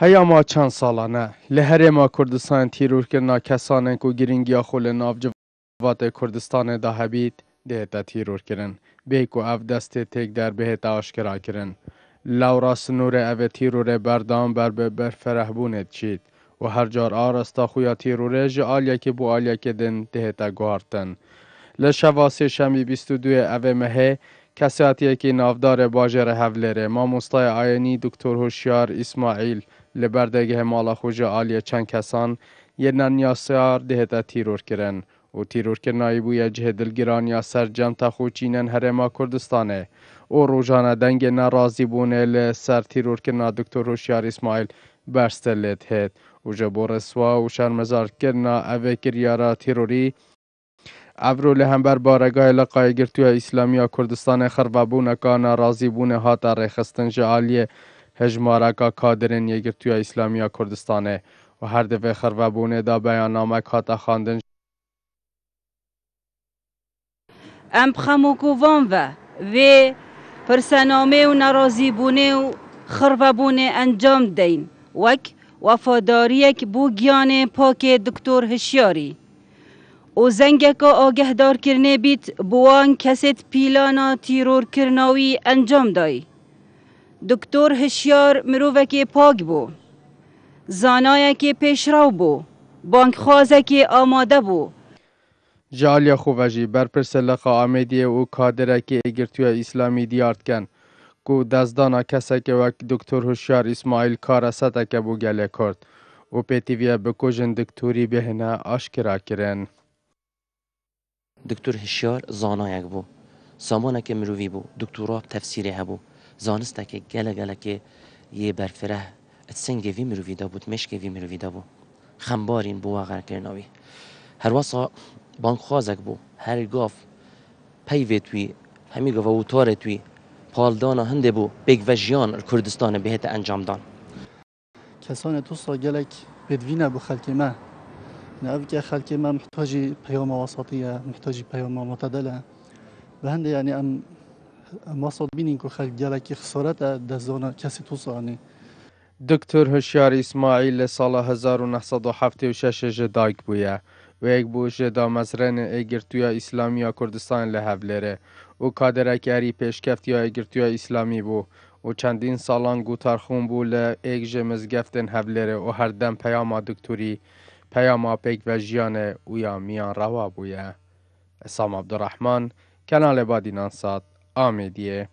هیا ما چند سالانه لهر ما کردستان تیرور کرنا کسانه کو گرینگیا خول نافجوات کردستان دا هبید دیتا تیرور کرن بیکو اف دست تک در بهت آشکرا کرن لورا سنور او تیرور بردام بر فرهبونت چید و هر جار آرستا خویا تیروره جه آلیا که بو آلیا که دن دیتا گوارتن لشواسی شمی 22 او مهه کساتیه که نافدار باجر هفلره ما مستای آینی دکتر هوشیار اسماعیل لبردگه مالا خوش آلیه چند کسان یه ننیاسیار دهتا تیرور کرن و تیرور کرنایی بوی جه دلگرانیا سر جمتا خوچینن هرما کردستانه و روزانه دنگ نرازی بونه لسر تیرور کرنا دکتر هوشیار اسماعیل برستلت هید و جبو رسوا و شرمزار کرنا اوه کریارا تیروری افرو لهمبر بارگاه لقای گرتوی اسلامی کردستان خربابون که ناراضی بونه هات رخستن جعالی هجمارکا کادرین یگرتوی اسلامی کردستانه و هر دفعه خربابونه دا بیاننامه هات خواندن ام بخموکووان و پرسنامه و ناراضی بونه و خربابونه انجام دین وک وفاداریک بو گیان پاک دکتر هشیاری او زنگک آگهدار کرنه بیت بوان کست پیلانا تیرور کرناوی انجام دای. دکتر هشیار مروفک پاک بو. زانایک پیشراو بو. بانک خوازک آماده بو. جالیا خوبجی برپرس لقا آمیدیه و کادره که اگرتوی اسلامی دیارد کن کو دزدانا کسا که وک دکتر هوشیار اسماعیل کار ستا که بو گله کرد و پیتیویه بکوژن دکتوری بهنه آشکرا کرن. دکتر هشیار زانایک بو سامانک مروی بو دکترا تفسیری هبو زانستک گله که یه برفره اتسنگی وی مروی دا بود مشکی وی مروی دا بو خمبارین بو واقع کرناوی هر واسا بانک خوازک بو هر گاف پیوی توی همی گاف و تاره توی پالدانا هنده بو بگ و جیان کردستان بهت انجام دان کسان توسا گلک بدوینه بو خلکی ما نه که خلکی ما محتاجی پیام وسطیه محتاجی پیام معتدله به هنده یعنی ام وسط بینین که خلک گلک خسارت دزدانا کسی توسا نه دکتر هوشیار اسماعیل سال 1976 جدایک بویه و یک بو جدا مزرن ایگرتوی اسلامی کردستان لحولره و کادرک اری پیشکفتی ایگرتوی اسلامی بو و چندین سالان گوتارخون بو ایک جمزگفتن حولره و هر دم پیاما دکتوری پیاما پیک و جیانه و یا میان روا بویه. اسام عبدالرحمن کانال بادینان ساد آمیدیه